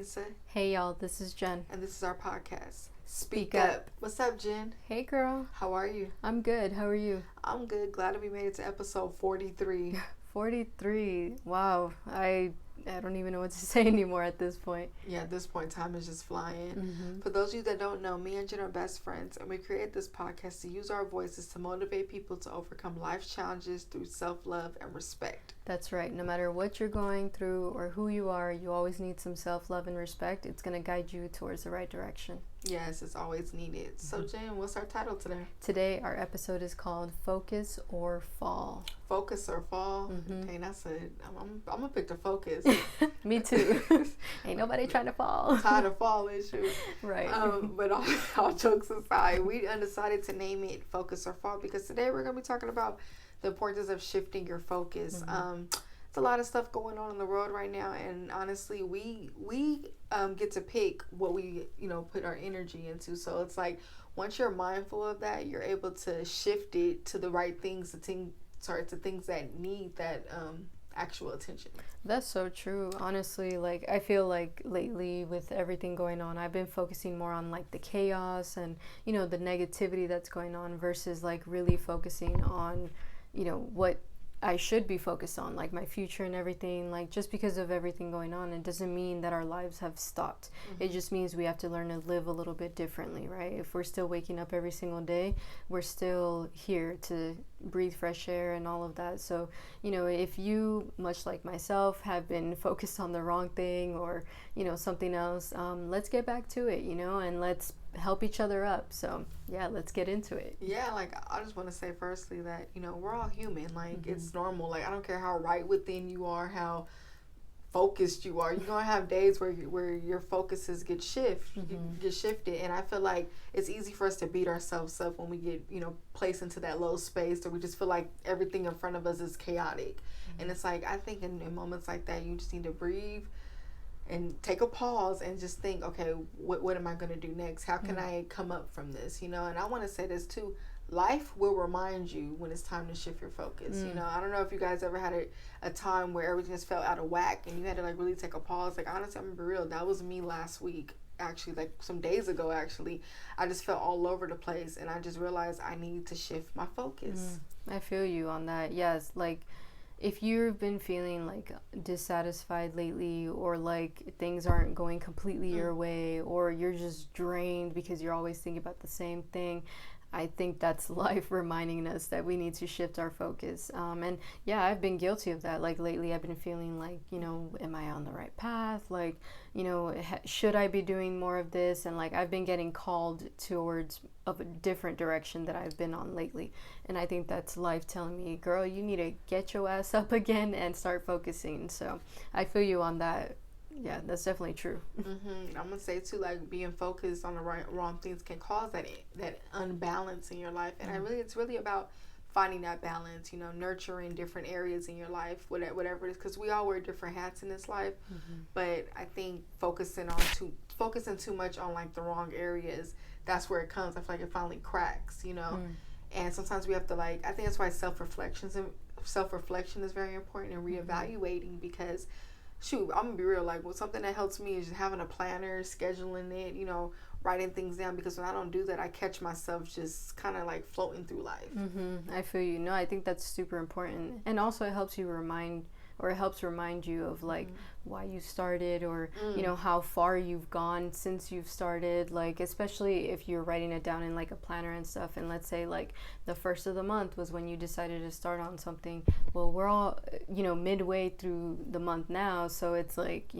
Lisa. Hey y'all, this is Jen. And this is our podcast, Speak Up. What's up, Jen? Hey girl. How are you? I'm good. How are you? I'm good. Glad that we made it to episode 43. 43. Wow. I don't even know what to say anymore at this point. Yeah, at this point, time is just flying. Mm-hmm. For those of you that don't know, me and Jen are best friends, and we created this podcast to use our voices to motivate people to overcome life's challenges through self-love and respect. That's right. No matter what you're going through or who you are, you always need some self-love and respect. It's going to guide you towards the right direction. Yes, it's always needed. So, Jen, what's our title today? Today, our episode is called Focus or Fall. Focus or fall? Mm-hmm. Dang, that's it. I'm going to pick the focus. Me too. Ain't nobody trying to fall. Tired of falling, shoot. Right. But all jokes aside, we decided to name it Focus or Fall because today we're going to be talking about the importance of shifting your focus. Mm-hmm. It's a lot of stuff going on in the world right now, and honestly, we get to pick what we put our energy into. So it's like once you're mindful of that, you're able to shift it to the right things, to things that need that actual attention. That's so true. Honestly, like I feel like lately with everything going on, I've been focusing more on like the chaos and the negativity that's going on versus like really focusing on what I should be focused on, like my future and everything. Like just because of everything going on, it doesn't mean that our lives have stopped. Mm-hmm. It just means we have to learn to live a little bit differently, right? If we're still waking up every single day, we're still here to breathe fresh air and all of that. So if you, much like myself, have been focused on the wrong thing or something else, let's get back to it, and let's help each other up. So yeah, let's get into it. Yeah, like I just want to say firstly that we're all human. Like Mm-hmm. It's normal. Like I don't care how right within you are, how focused you are, you're gonna have days where your focuses get shifted. And I feel like it's easy for us to beat ourselves up when we get placed into that low space, or we just feel like everything in front of us is chaotic. Mm-hmm. And it's like I think in moments like that, you just need to breathe and take a pause and just think, okay, what am I going to do next? How can I come up from this? And I want to say this too. Life will remind you when it's time to shift your focus. I don't know if you guys ever had a time where everything just felt out of whack and you had to like really take a pause. Like honestly, I'm gonna be real. That was me last week. Actually, like some days ago, I just felt all over the place and I just realized I need to shift my focus. I feel you on that. Yes, like if you've been feeling like dissatisfied lately or like things aren't going completely your way or you're just drained because you're always thinking about the same thing, I think that's life reminding us that we need to shift our focus. And yeah, I've been guilty of that. Like lately I've been feeling like, am I on the right path? Like, should I be doing more of this? And like I've been getting called towards of a different direction that I've been on lately. And I think that's life telling me, girl, you need to get your ass up again and start focusing. So I feel you on that. Yeah, that's definitely true. Mm-hmm. I'm gonna say too, like being focused on the wrong things can cause that unbalance in your life, and it's really about finding that balance. Nurturing different areas in your life, whatever it is, because we all wear different hats in this life. Mm-hmm. But I think focusing too much on like the wrong areas, that's where it comes. I feel like it finally cracks. And sometimes we have to I think that's why self-reflection is very important and reevaluating because. Shoot, I'm gonna be real. Like, something that helps me is just having a planner, scheduling it, writing things down. Because when I don't do that, I catch myself just kind of like floating through life. Mm-hmm. I feel you. No, I think that's super important, and also it helps remind you of like why you started or how far you've gone since you've started, like especially if you're writing it down in like a planner and stuff, and let's say like the first of the month was when you decided to start on something. Well, we're all midway through the month now, so it's like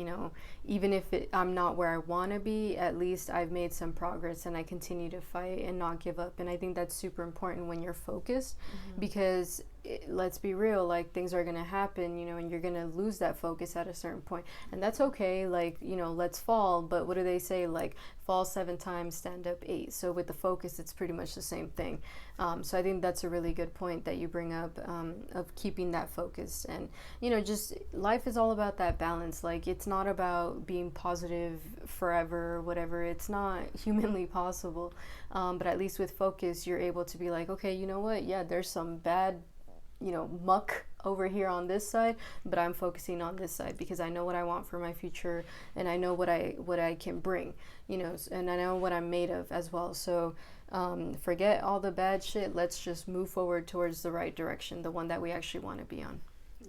even if I'm not where I want to be, at least I've made some progress and I continue to fight and not give up. And I think that's super important when you're focused, because let's be real, like things are gonna happen, and you're gonna lose that focus at a certain point, and that's okay. Like let's fall, but what do they say? Like fall 7 times, stand up 8. So with the focus, it's pretty much the same thing. So I think that's a really good point that you bring up, of keeping that focus. And just life is all about that balance. Like it's not about being positive forever or whatever. It's not humanly possible. But at least with focus, you're able to be like, okay, you know what? Yeah, there's some bad muck over here on this side, but I'm focusing on this side because I know what I want for my future, and I know what I can bring, you know, and I know what I'm made of as well. So forget all the bad shit. Let's just move forward towards the right direction, the one that we actually want to be on.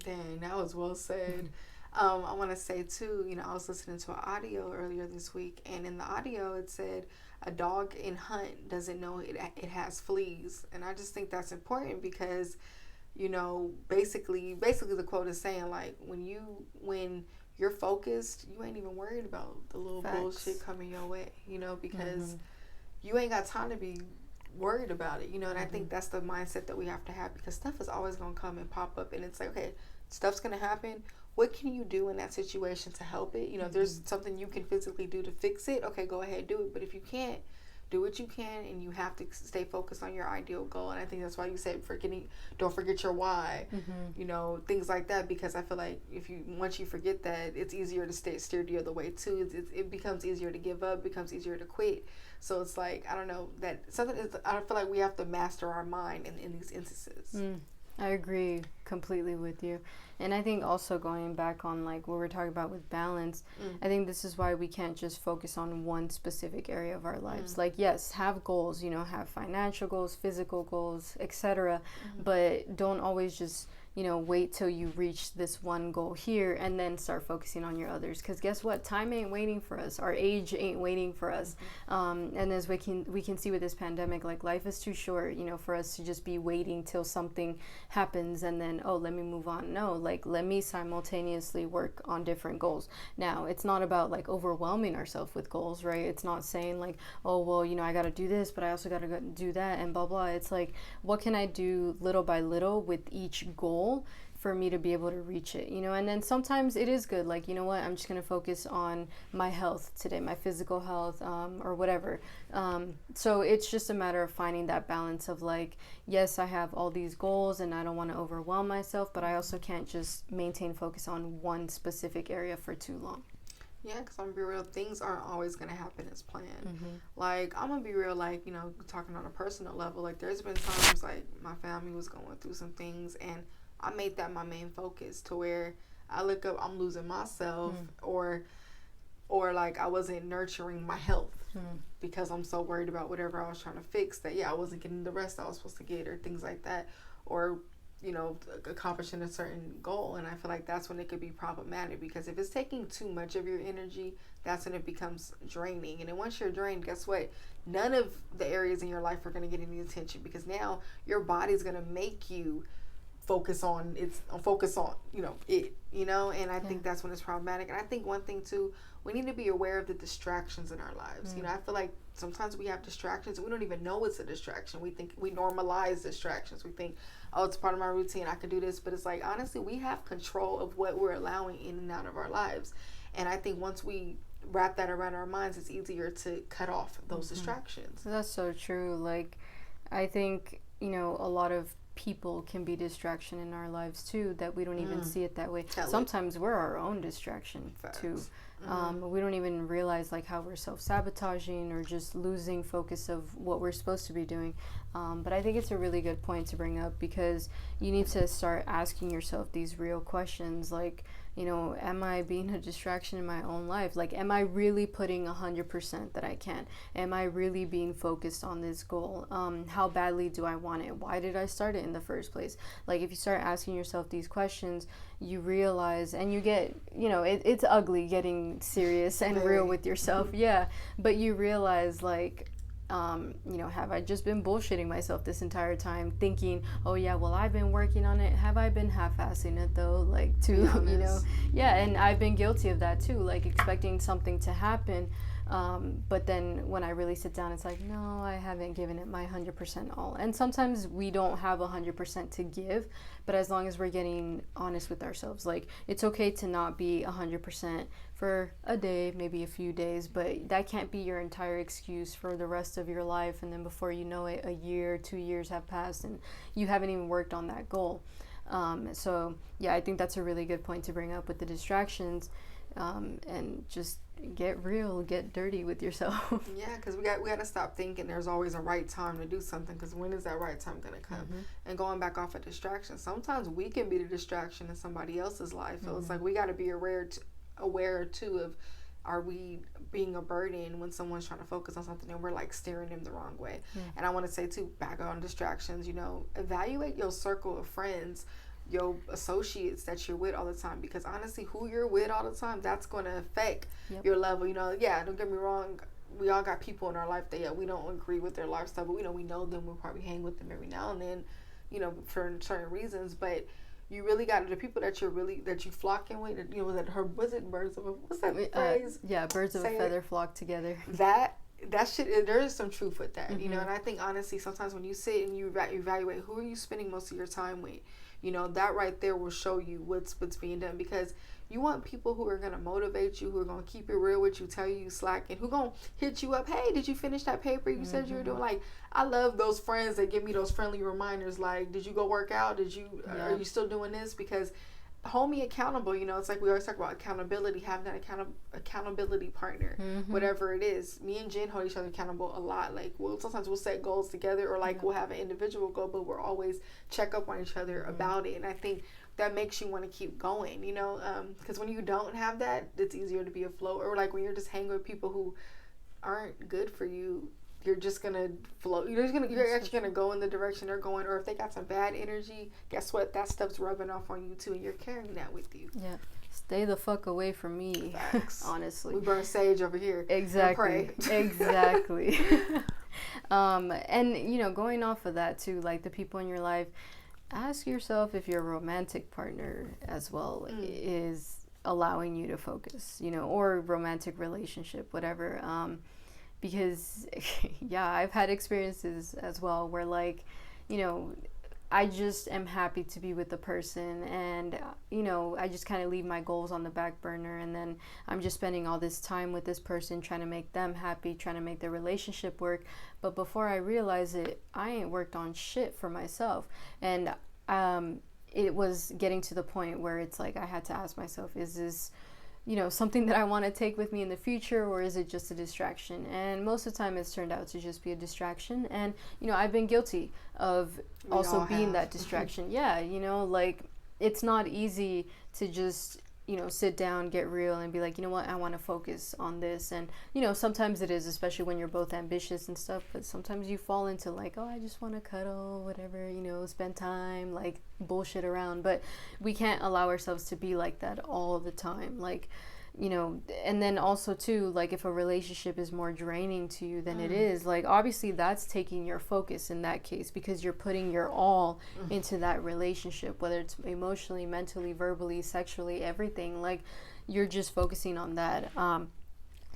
Dang, that was well said. I want to say too, you know, I was listening to an audio earlier this week, and in the audio it said a dog in hunt doesn't know it has fleas, and I just think that's important because, you know, basically the quote is saying, like, when you're focused, you ain't even worried about the little Facts. bullshit coming your way, you know, because you ain't got time to be worried about it, you know. And I think that's the mindset that we have to have, because stuff is always going to come and pop up, and it's like, okay, stuff's going to happen. What can you do in that situation to help it? You know, if there's something you can physically do to fix it, okay, go ahead, do it. But if you can't, do what you can, and you have to stay focused on your ideal goal. And I think that's why you said don't forget your why, you know, things like that, because I feel like once you forget that, it's easier to steer the other way too. It becomes easier to give up, becomes easier to quit. So it's like, I don't know, I feel like we have to master our mind in these instances. I agree completely with you. And I think also going back on like what we're talking about with balance, I think this is why we can't just focus on one specific area of our lives. Like, yes, have goals, you know, have financial goals, physical goals, etc. But don't always just, you know, wait till you reach this one goal here and then start focusing on your others. Because guess what? Time ain't waiting for us. Our age ain't waiting for us. And as we can see with this pandemic, like, life is too short, you know, for us to just be waiting till something happens and then, oh, let me move on. No, like, let me simultaneously work on different goals. Now, it's not about like overwhelming ourselves with goals, right? It's not saying like, oh, well, you know, I got to do this, but I also got to do that and blah, blah. It's like, what can I do little by little with each goal for me to be able to reach it, you know? And then sometimes it is good, like, you know what, I'm just going to focus on my health today, my physical health, or whatever. So it's just a matter of finding that balance of like, yes, I have all these goals and I don't want to overwhelm myself, but I also can't just maintain focus on one specific area for too long. Yeah, because I'm going to be real, things aren't always going to happen as planned. Like, I'm going to be real, like, you know, talking on a personal level, like, there's been times, like, my family was going through some things, and I made that my main focus, to where I look up, I'm losing myself, or like I wasn't nurturing my health because I'm so worried about whatever I was trying to fix, that, I wasn't getting the rest I was supposed to get, or things like that, or, you know, accomplishing a certain goal. And I feel like that's when it could be problematic, because if it's taking too much of your energy, that's when it becomes draining. And then once you're drained, guess what? None of the areas in your life are going to get any attention, because now your body's going to make you focus on you know, it, you know. And I think that's when it's problematic. And I think one thing too, we need to be aware of the distractions in our lives. You know, I feel like sometimes we have distractions and we don't even know it's a distraction. We think we normalize distractions. We think, oh, it's part of my routine, I can do this. But it's like, honestly, we have control of what we're allowing in and out of our lives. And I think once we wrap that around our minds, it's easier to cut off those distractions. That's so true. Like, I think, you know, a lot of people can be distraction in our lives too, that we don't even see it that way. Sometimes we're our own distraction too. We don't even realize like how we're self-sabotaging or just losing focus of what we're supposed to be doing. But I think it's a really good point to bring up, because you need to start asking yourself these real questions, like, you know, am I being a distraction in my own life? Like, am I really putting 100% that I can? Am I really being focused on this goal? How badly do I want it? Why did I start it in the first place? Like, if you start asking yourself these questions, you realize, and you get, you know, it's ugly getting serious and real with yourself. But you realize, like, you know, have I just been bullshitting myself this entire time, thinking, oh yeah, well, I've been working on it. Have I been half-assing it though? Like, to, you know, and I've been guilty of that too, like expecting something to happen. But then when I really sit down, it's like, no, I haven't given it my 100% all. And sometimes we don't have 100% to give, but as long as we're getting honest with ourselves, like, it's okay to not be 100% for a day, maybe a few days, but that can't be your entire excuse for the rest of your life. And then before you know it, a year, 2 years have passed and you haven't even worked on that goal. So yeah, I think that's a really good point to bring up with the distractions. And just get real, get dirty with yourself. Yeah, because we got to stop thinking there's always a right time to do something, because when is that right time gonna come? And going back off of distraction, sometimes we can be the distraction in somebody else's life. So it's like we got to be aware too of, are we being a burden when someone's trying to focus on something and we're like steering them the wrong way? And I want to say too, back on distractions, you know, evaluate your circle of friends, your associates that you're with all the time, because honestly, who you're with all the time, that's going to affect your level. You know, yeah, don't get me wrong, we all got people in our life that we don't agree with their lifestyle, but we know them, we'll probably hang with them every now and then, you know, for certain reasons. But you really got the people that you flock in with, you know, what's that phrase? Birds of a feather flock together. That shit, there is some truth with that, you know. And I think honestly, sometimes when you sit and you evaluate who are you spending most of your time with, you know, that right there will show you what's being done, because you want people who are going to motivate you, who are going to keep it real with you, tell you slack, and who going to hit you up, hey, did you finish that paper you said you were doing? Like, I love those friends that give me those friendly reminders, like, did you go work out? Are you still doing this? Because hold me accountable, you know. It's like we always talk about accountability, having that accountability partner, whatever it is. Me and Jen hold each other accountable a lot. Like, sometimes we'll set goals together, or like we'll have an individual goal, but we'll always check up on each other about it. And I think that makes you want to keep going, you know, because when you don't have that, it's easier to be afloat. Or like when you're just hanging with people who aren't good for you, you're just gonna float. You're actually gonna go in the direction they're going. Or if they got some bad energy, guess what? That stuff's rubbing off on you too, and you're carrying that with you. Yeah, stay the fuck away from me. Facts. Honestly, we burn sage over here. Exactly. Exactly. And you know, going off of that too, like the people in your life, ask yourself if your romantic partner as well is allowing you to focus, you know, or romantic relationship, whatever. Because I've had experiences as well where, like, you know, I just am happy to be with the person, and you know, I just kind of leave my goals on the back burner, and then I'm just spending all this time with this person trying to make them happy, trying to make their relationship work. But before I realize it, I ain't worked on shit for myself. And it was getting to the point where it's like I had to ask myself, is this, you know, something that I want to take with me in the future, or is it just a distraction? And most of the time it's turned out to just be a distraction. And, you know, I've been guilty of also being that distraction. Yeah, you know, like, it's not easy to just, you know, sit down, get real, and be like, you know what, I want to focus on this. And, you know, sometimes it is, especially when you're both ambitious and stuff, but sometimes you fall into like, oh, I just want to cuddle, whatever, you know, spend time, like, bullshit around. But we can't allow ourselves to be like that all the time. Like, you know, and then also too, like, if a relationship is more draining to you than it is, like, obviously that's taking your focus in that case, because you're putting your all into that relationship, whether it's emotionally, mentally, verbally, sexually, everything. Like, you're just focusing on that.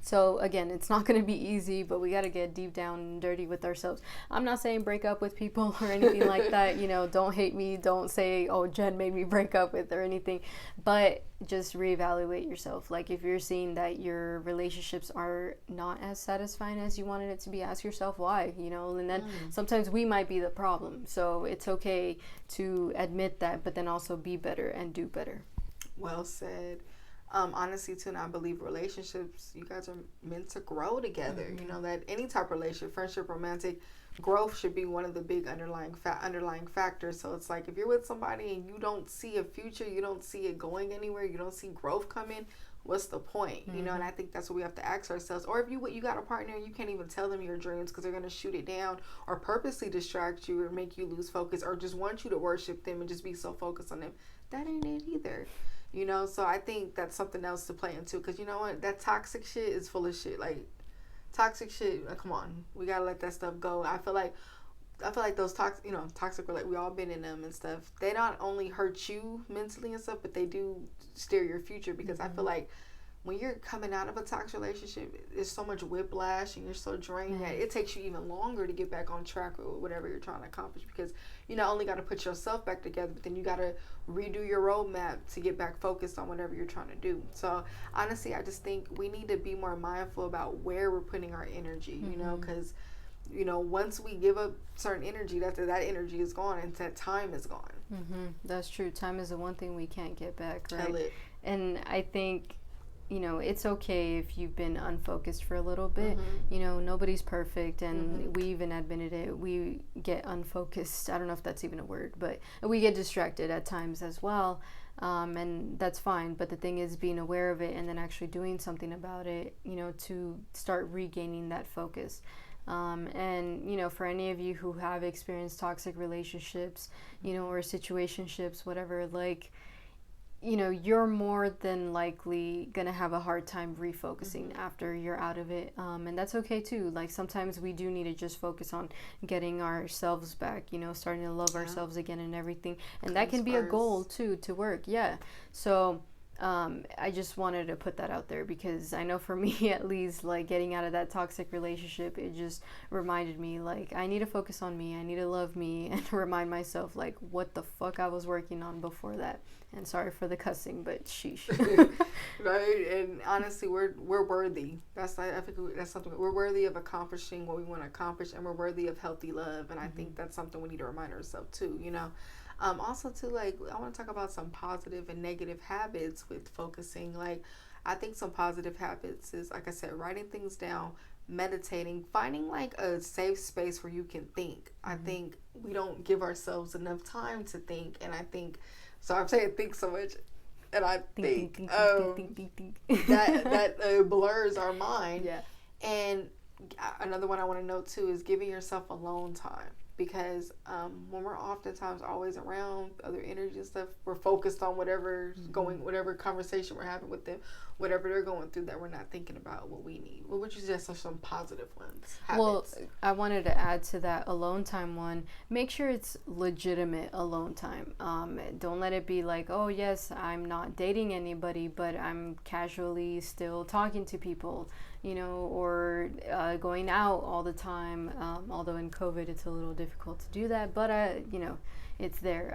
So again, it's not going to be easy, but we got to get deep down and dirty with ourselves. I'm not saying break up with people or anything like that. You know, don't hate me. Don't say, oh, Jen made me break up with, or anything. But just reevaluate yourself. Like, if you're seeing that your relationships are not as satisfying as you wanted it to be, ask yourself why, you know. And then sometimes we might be the problem. So it's okay to admit that, but then also be better and do better. Well said. Honestly too, and I believe relationships, you guys are meant to grow together. You know, that any type of relationship, friendship, romantic, growth should be one of the big underlying factors. So it's like, if you're with somebody and you don't see a future, you don't see it going anywhere, you don't see growth coming, what's the point? You know. And I think that's what we have to ask ourselves. Or if you got a partner and you can't even tell them your dreams because they're going to shoot it down, or purposely distract you or make you lose focus, or just want you to worship them and just be so focused on them, that ain't it either. You know, so I think that's something else to play into, because you know what, that toxic shit is full of shit. Like, toxic shit, come on, we gotta let that stuff go. I feel like those toxic, like, we all been in them and stuff. They not only hurt you mentally and stuff, but they do steer your future, because I feel like when you're coming out of a toxic relationship, there's so much whiplash and you're so drained that it takes you even longer to get back on track with whatever you're trying to accomplish, because you not only got to put yourself back together, but then you got to redo your roadmap to get back focused on whatever you're trying to do. So honestly, I just think we need to be more mindful about where we're putting our energy, you know, because, you know, once we give up certain energy, that energy is gone, and that time is gone. That's true. Time is the one thing we can't get back, right? And I think, you know, it's okay if you've been unfocused for a little bit. You know, nobody's perfect, and we even admitted it. We get unfocused. I don't know if that's even a word, but we get distracted at times as well. And that's fine. But the thing is being aware of it and then actually doing something about it, you know, to start regaining that focus. And, you know, for any of you who have experienced toxic relationships, you know, or situationships, whatever, like, you know, you're more than likely going to have a hard time refocusing after you're out of it. And that's okay too. Like, sometimes we do need to just focus on getting ourselves back, you know, starting to love ourselves again and everything. And that can be a goal too, to work. Yeah. So, I just wanted to put that out there because I know for me, at least, like, getting out of that toxic relationship, it just reminded me, like, I need to focus on me. I need to love me and remind myself, like, what the fuck I was working on before that. And sorry for the cussing, but sheesh. Right? And honestly, we're worthy. I think that's something. We're worthy of accomplishing what we want to accomplish, and we're worthy of healthy love. And I think that's something we need to remind ourselves too, you know. Also too, like, I want to talk about some positive and negative habits with focusing. Like, I think some positive habits is, like I said, writing things down, meditating, finding like a safe space where you can think. I think we don't give ourselves enough time to think, and I think, so I'm saying think so much, and I think that blurs our mind. Yeah. And another one I want to note too is giving yourself alone time. Because when we're oftentimes always around other energy and stuff, we're focused on whatever's going, whatever conversation we're having with them, whatever they're going through, that we're not thinking about what we need. What would you suggest are some positive ones? Habits? Well, I wanted to add to that alone time one. Make sure it's legitimate alone time. Don't let it be like, oh yes, I'm not dating anybody, but I'm casually still talking to people, you know, or going out all the time. Although in COVID it's a little difficult to do that, but you know, it's there.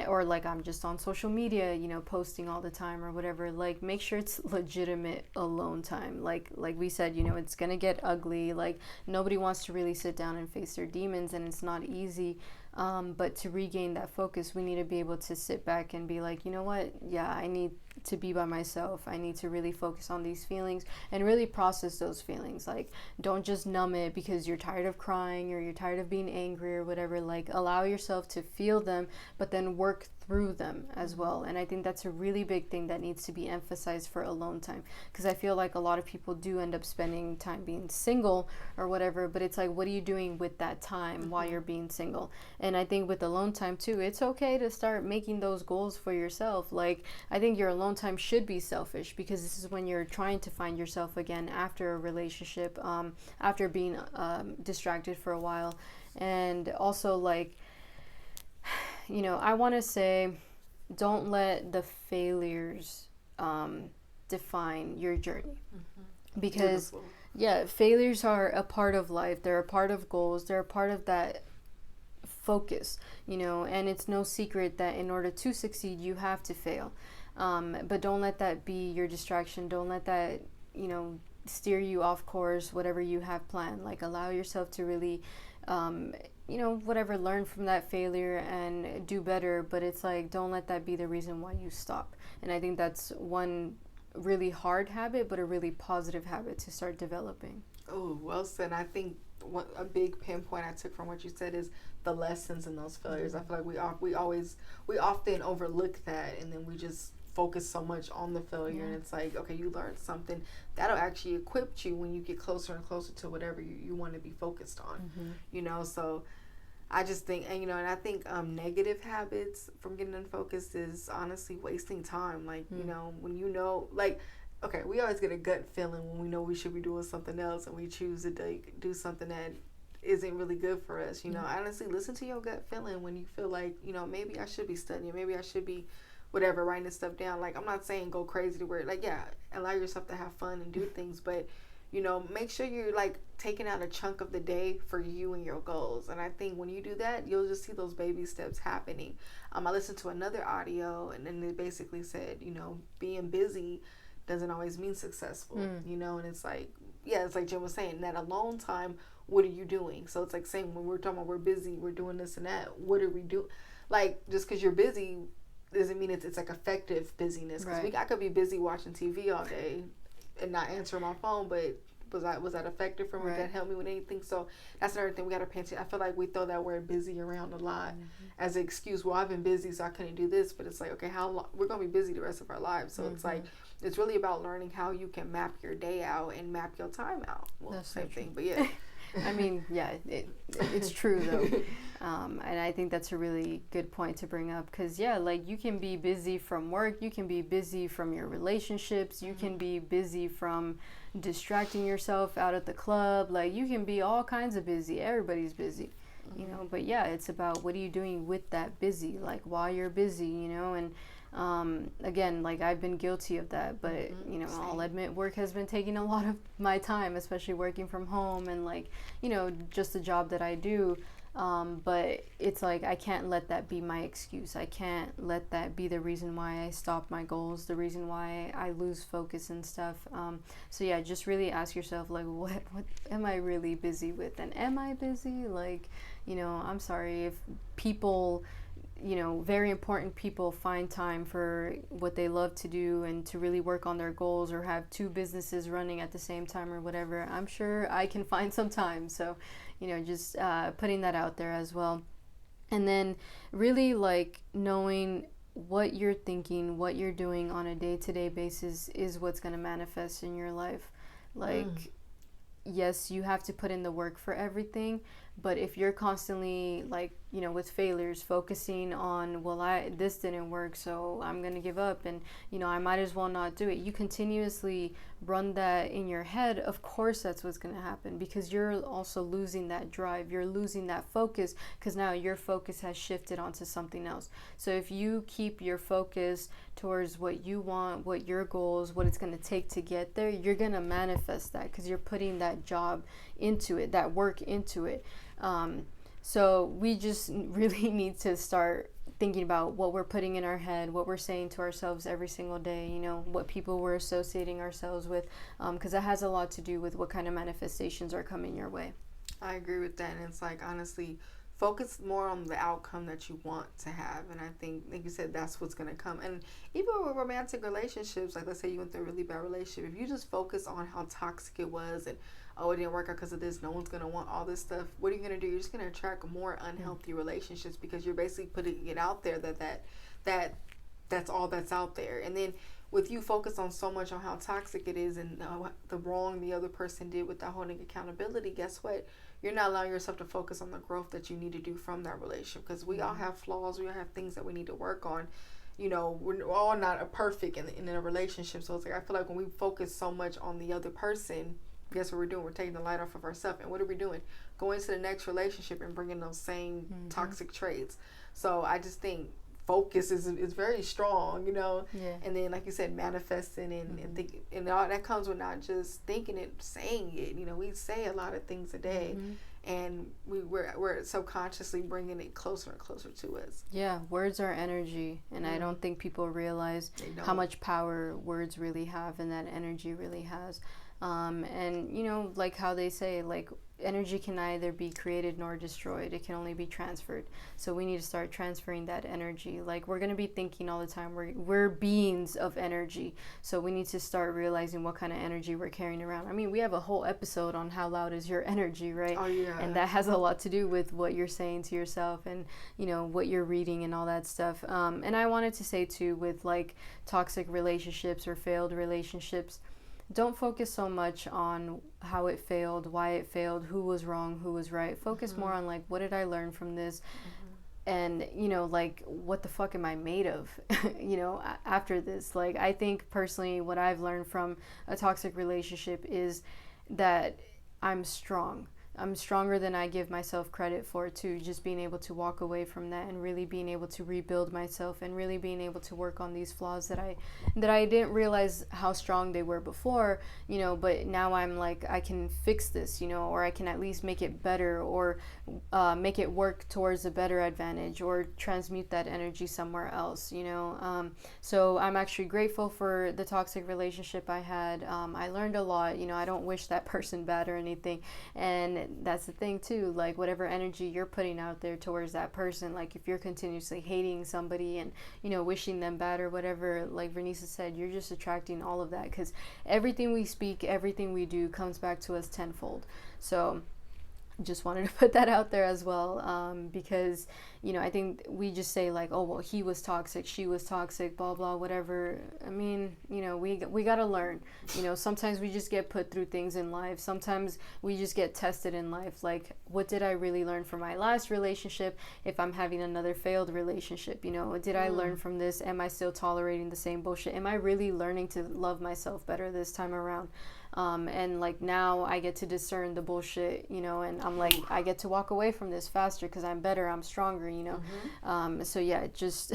Or like I'm just on social media, you know, posting all the time or whatever. Like, make sure it's legitimate alone time. Like we said, you know, it's gonna get ugly. Like, nobody wants to really sit down and face their demons, and it's not easy. But to regain that focus, we need to be able to sit back and be like, you know what? Yeah, I need to be by myself. I need to really focus on these feelings and really process those feelings. Like, don't just numb it because you're tired of crying or you're tired of being angry or whatever. Like, allow yourself to feel them, but then work through them as well. And I think that's a really big thing that needs to be emphasized for alone time, because I feel like a lot of people do end up spending time being single or whatever, but it's like, what are you doing with that time while you're being single? And I think with alone time too, it's okay to start making those goals for yourself. Like, I think your alone time should be selfish, because this is when you're trying to find yourself again after a relationship, after being distracted for a while. And also, like, you know, I want to say, don't let the failures define your journey. Because yeah, failures are a part of life. They're a part of goals. They're a part of that focus, you know, and it's no secret that in order to succeed, you have to fail. But don't let that be your distraction. Don't let that, you know, steer you off course, whatever you have planned. Like, allow yourself to really, you know, whatever, learn from that failure and do better. But it's like, don't let that be the reason why you stop. And I think that's one really hard habit, but a really positive habit to start developing. Oh, well said. I think a big pinpoint I took from what you said is the lessons in those failures. I feel like we often overlook that, and then we just focus so much on the failure. And it's like, okay, you learned something that'll actually equip you when you get closer and closer to whatever you want to be focused on. You know, so I just think, and you know, and I think negative habits from getting unfocused is honestly wasting time. Like, you know, when you know, like, okay, we always get a gut feeling when we know we should be doing something else, and we choose to do something that isn't really good for us. You know, honestly, listen to your gut feeling when you feel like, you know, maybe I should be studying, maybe I should be whatever, writing this stuff down. Like, I'm not saying go crazy to where, like, yeah, allow yourself to have fun and do things, but, you know, make sure you're, like, taking out a chunk of the day for you and your goals. And I think when you do that, you'll just see those baby steps happening. I listened to another audio, and then they basically said, you know, being busy doesn't always mean successful, you know, and it's like, yeah, it's like Jim was saying, that alone time, what are you doing? So it's like saying, when we're talking about we're busy, we're doing this and that, what are we doing? Like, just because you're busy doesn't mean it's like effective busyness. Because I could be busy watching TV all day and not answer my phone, but was that effective for me? Did that help me with anything? So that's another thing we got to pay attention. I feel like we throw that word busy around a lot as an excuse. Well, I've been busy, so I couldn't do this. But it's like, okay, how long? We're going to be busy the rest of our lives. So it's like, it's really about learning how you can map your day out and map your time out. Well, that's same thing, but yeah. I mean, yeah, it's true though. And I think that's a really good point to bring up, because yeah, like you can be busy from work, you can be busy from your relationships, you can be busy from distracting yourself out at the club, like you can be all kinds of busy. Everybody's busy, you know, but yeah, it's about what are you doing with that busy, like while you're busy, you know. And again, like I've been guilty of that, but you know, I'll admit work has been taking a lot of my time, especially working from home and like, you know, just the job that I do. But it's like I can't let that be my excuse. I can't let that be the reason why I stop my goals, the reason why I lose focus and stuff. So yeah, just really ask yourself, like, what am I really busy with? And am I busy? Like, you know, I'm sorry if people, you know, very important people find time for what they love to do and to really work on their goals, or have 2 businesses running at the same time or whatever. I'm sure I can find some time. So, you know, just putting that out there as well. And then really like knowing what you're thinking, what you're doing on a day-to-day basis is what's going to manifest in your life. Like, yes, you have to put in the work for everything, but if you're constantly like, you know, with failures, focusing on, well, this didn't work, so I'm gonna give up, and you know, I might as well not do it. You continuously run that in your head. Of course, that's what's gonna happen, because you're also losing that drive. You're losing that focus, because now your focus has shifted onto something else. So if you keep your focus towards what you want, what your goals, what it's gonna take to get there, you're gonna manifest that, because you're putting that job into it, that work into it. So we just really need to start thinking about what we're putting in our head, what we're saying to ourselves every single day, you know, what people we're associating ourselves with, because that has a lot to do with what kind of manifestations are coming your way. I agree with that. And it's like, honestly, focus more on the outcome that you want to have. And I think, like you said, that's what's going to come. And even with romantic relationships, like let's say you went through a really bad relationship, if you just focus on how toxic it was and, oh, it didn't work out because of this, no one's going to want all this stuff, what are you going to do? You're just going to attract more unhealthy relationships, because you're basically putting it out there that's all that's out there. And then with you focus on so much on how toxic it is and the wrong the other person did without holding accountability, guess what? You're not allowing yourself to focus on the growth that you need to do from that relationship, because we all have flaws, we all have things that we need to work on. You know, we're all not perfect in a relationship. So it's like, I feel like when we focus so much on the other person, guess what we're doing? We're taking the light off of ourselves. And what are we doing? Going to the next relationship and bringing those same toxic traits. So I just think focus is very strong, you know. Yeah. And then, like you said, manifesting and thinking, and all that comes with not just thinking it, saying it. You know, we say a lot of things a day, and we're subconsciously bringing it closer and closer to us. Yeah, words are energy, and I don't think people realize how much power words really have, and that energy really has. And you know, like how they say, like, energy can neither be created nor destroyed. It can only be transferred. So we need to start transferring that energy. Like, we're going to be thinking all the time. We're beings of energy. So we need to start realizing what kind of energy we're carrying around. I mean, we have a whole episode on how loud is your energy, right? Oh, yeah. And that has a lot to do with what you're saying to yourself and, you know, what you're reading and all that stuff. And I wanted to say, too, with, like, toxic relationships or failed relationships, don't focus so much on how it failed, why it failed, who was wrong, who was right. Focus more on, like, what did I learn from this? And, you know, like, what the fuck am I made of, you know, after this? Like, I think personally what I've learned from a toxic relationship is that I'm strong. I'm stronger than I give myself credit for, too. Just being able to walk away from that and really being able to rebuild myself and really being able to work on these flaws that I didn't realize how strong they were before, you know, but now I'm like, I can fix this, you know, or I can at least make it better, or make it work towards a better advantage, or transmute that energy somewhere else, you know. So I'm actually grateful for the toxic relationship I had. I learned a lot, you know. I don't wish that person bad or anything. And But that's the thing too, like whatever energy you're putting out there towards that person, like if you're continuously hating somebody and, you know, wishing them bad or whatever, like Vernisa said, you're just attracting all of that, because everything we speak, everything we do comes back to us tenfold. So just wanted to put that out there as well, because, you know, I think we just say like, oh, well, he was toxic, she was toxic, blah, blah, whatever. I mean, you know, we got to learn, you know, sometimes we just get put through things in life. Sometimes we just get tested in life. Like, what did I really learn from my last relationship if I'm having another failed relationship? You know, did I learn from this? Am I still tolerating the same bullshit? Am I really learning to love myself better this time around? And like now I get to discern the bullshit, you know, and I'm like, I get to walk away from this faster because I'm better, I'm stronger, you know. So yeah, it just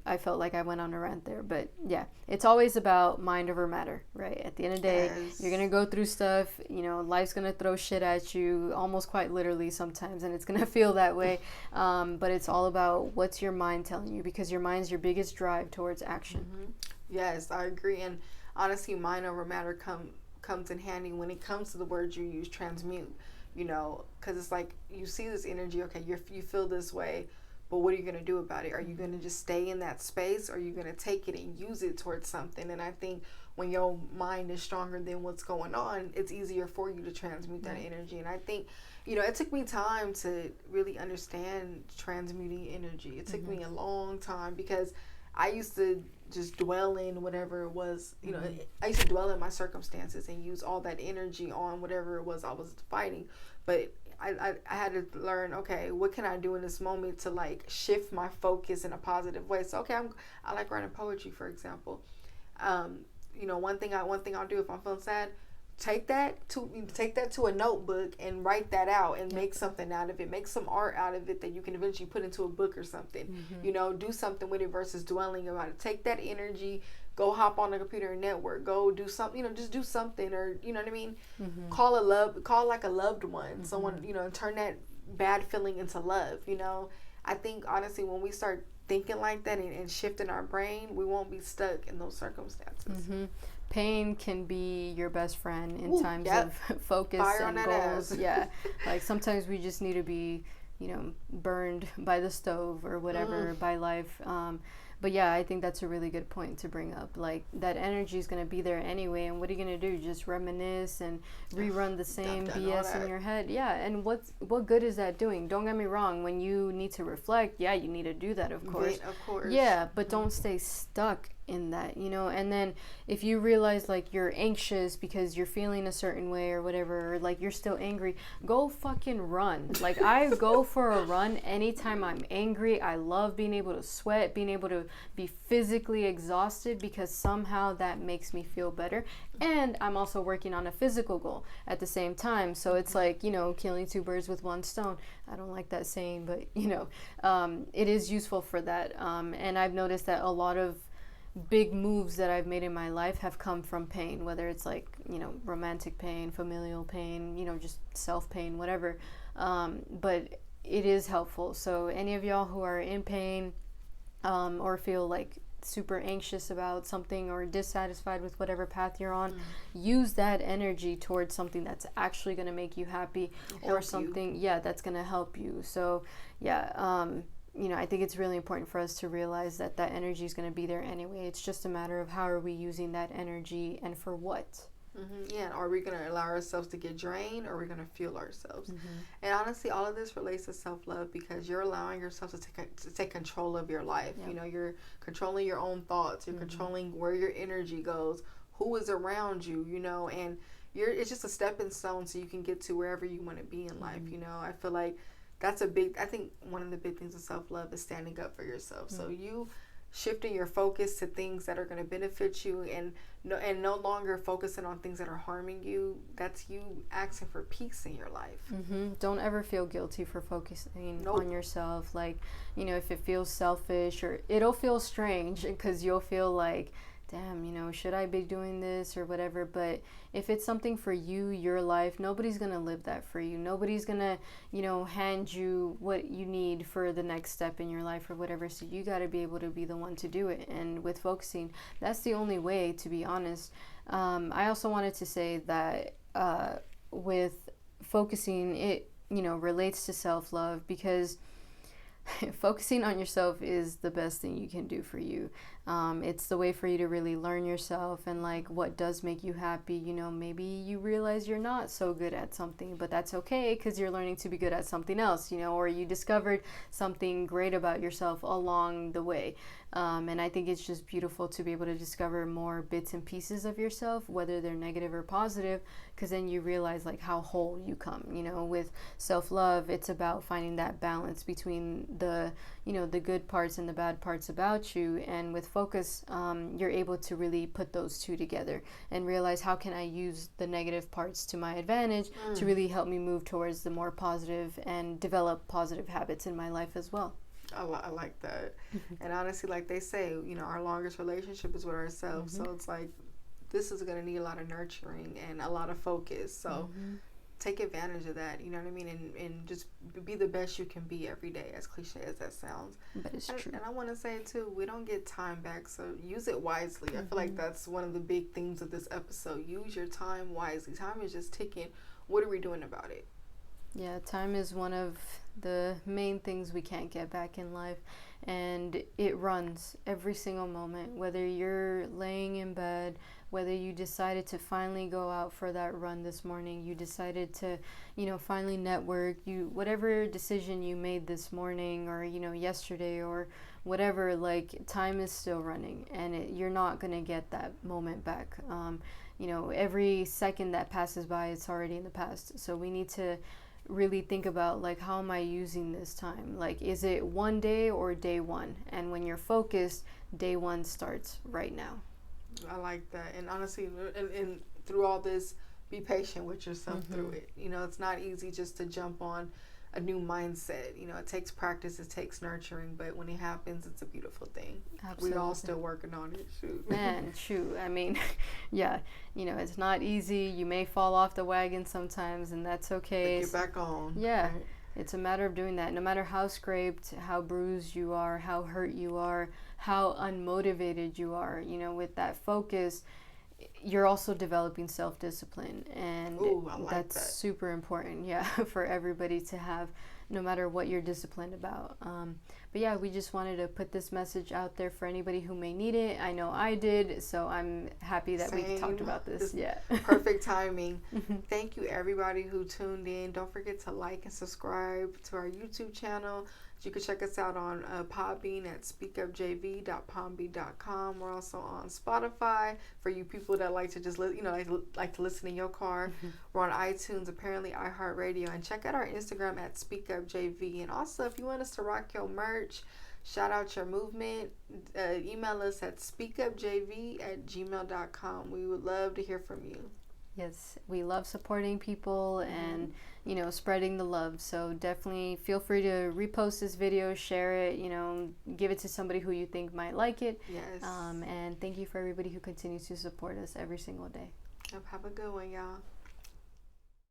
I felt like I went on a rant there, but yeah, it's always about mind over matter, right? At the end of the day, you're gonna go through stuff, you know, life's gonna throw shit at you, almost quite literally sometimes, and it's gonna feel that way. But it's all about what's your mind telling you, because your mind's your biggest drive towards action. Yes, I agree. And honestly, mind over matter comes in handy when it comes to the words you use, transmute, you know, because it's like you see this energy, okay, you feel this way, but what are you going to do about it? Are you going to just stay in that space, or are you going to take it and use it towards something? And I think when your mind is stronger than what's going on, it's easier for you to transmute that energy. And I think, you know, it took me time to really understand transmuting energy. It took me a long time, because I used to just dwell in whatever it was, you know, I used to dwell in my circumstances and use all that energy on whatever it was I was fighting. But I had to learn, okay, what can I do in this moment to like shift my focus in a positive way? So, okay, I like writing poetry, for example. You know, one thing I'll do if I'm feeling sad, take that to a notebook and write that out and make something out of it. Make some art out of it that you can eventually put into a book or something. You know, do something with it versus dwelling about it. Take that energy, go hop on the computer and network, go do something, you know, just do something, or you know what I mean? Call like a loved one, someone, you know, and turn that bad feeling into love, you know. I think honestly when we start thinking like that and shifting our brain, we won't be stuck in those circumstances. Pain can be your best friend in times of focus and goals. Yeah, like sometimes we just need to be, you know, burned by the stove or whatever by life. But yeah, I think that's a really good point to bring up. Like, that energy is going to be there anyway, and what are you going to do? Just reminisce and rerun the same BS in your head? Yeah, and what good is that doing? Don't get me wrong. When you need to reflect, yeah, you need to do that, of course. Of course. Yeah, but don't stay stuck in that, you know. And then if you realize like you're anxious because you're feeling a certain way or whatever, or like you're still angry, go fucking run. Like, I go for a run anytime I'm angry. I love being able to sweat, being able to be physically exhausted, because somehow that makes me feel better. And I'm also working on a physical goal at the same time. So it's like, you know, killing two birds with one stone. I don't like that saying, but you know, it is useful for that. And I've noticed that a lot of big moves that I've made in my life have come from pain, whether it's like, you know, romantic pain, familial pain, you know, just self pain, whatever. But it is helpful. So any of y'all who are in pain, or feel like super anxious about something or dissatisfied with whatever path you're on, use that energy towards something that's actually going to make you happy, or something that's going to help you. So you know, I think it's really important for us to realize that that energy is going to be there anyway. It's just a matter of how are we using that energy and for what. Yeah, and are we going to allow ourselves to get drained, or are we going to fuel ourselves? And honestly, all of this relates to self-love, because you're allowing yourself to take control of your life. You know, you're controlling your own thoughts. You're controlling where your energy goes, who is around you, you know, and it's just a stepping stone so you can get to wherever you want to be in life. You know, I feel like I think one of the big things of self-love is standing up for yourself. So you shifting your focus to things that are going to benefit you, and no longer focusing on things that are harming you. That's you asking for peace in your life. Don't ever feel guilty for focusing on yourself. Like, you know, if it feels selfish, or it'll feel strange, because you'll feel like, damn, you know, should I be doing this or whatever? But if it's something for you, your life, nobody's going to live that for you. Nobody's going to, you know, hand you what you need for the next step in your life or whatever. So you got to be able to be the one to do it. And with focusing, that's the only way, to be honest. I also wanted to say that with focusing, it, relates to self-love, because focusing on yourself is the best thing you can do for you. It's the way for you to really learn yourself and like what does make you happy. Maybe you realize you're not so good at something, but that's okay, because you're learning to be good at something else, or you discovered something great about yourself along the way. And I think it's just beautiful to be able to discover more bits and pieces of yourself, whether they're negative or positive, because then you realize like how whole you come. With self-love, it's about finding that balance between the good parts and the bad parts about you. And with focus, you're able to really put those two together and realize, how can I use the negative parts to my advantage to really help me move towards the more positive and develop positive habits in my life as well. I like that. And honestly, like they say, our longest relationship is with ourselves. So it's like, this is going to need a lot of nurturing and a lot of focus. So take advantage of that, you know what I mean? And just be the best you can be every day, as cliche as that sounds. But it's true. And I want to say, too, we don't get time back, so use it wisely. I feel like that's one of the big themes of this episode. Use your time wisely. Time is just ticking. What are we doing about it? Yeah, time is one of the main things we can't get back in life, and it runs every single moment. Whether you're laying in bed, whether you decided to finally go out for that run this morning, you decided to, finally network, whatever decision you made this morning or, yesterday or whatever, like, time is still running, and you're not going to get that moment back. Every second that passes by, it's already in the past. So we need to really think about, like, how am I using this time? Like, is it one day or day one? And when you're focused, day one starts right now. I like that. And honestly, and through all this, be patient with yourself through it. It's not easy just to jump on a new mindset. It takes practice, it takes nurturing, but when it happens, it's a beautiful thing. Absolutely. We're all still working on it. Shoot. Man, shoot. I mean, yeah, it's not easy. You may fall off the wagon sometimes, and that's okay. But get back on. Yeah. Right? It's a matter of doing that. No matter how scraped, how bruised you are, how hurt you are, how unmotivated you are, with that focus, you're also developing self-discipline, and that's super important, for everybody to have, no matter what you're disciplined about. But yeah, we just wanted to put this message out there for anybody who may need it. I know I did, so I'm happy that we talked about this. Perfect timing. Thank you, everybody who tuned in. Don't forget to like and subscribe to our YouTube channel. You can check us out on Podbean at speakupjv.pombean.com. We're also on Spotify for you people that like to just like to listen in your car. We're on iTunes, apparently iHeartRadio, and check out our Instagram at SpeakUpJV. And also, if you want us to rock your merch, shout out your movement, email us at speakupjv@gmail.com. We would love to hear from you. Yes, we love supporting people and, spreading the love. So definitely feel free to repost this video, share it, give it to somebody who you think might like it. Yes. And thank you for everybody who continues to support us every single day. Have a good one, y'all.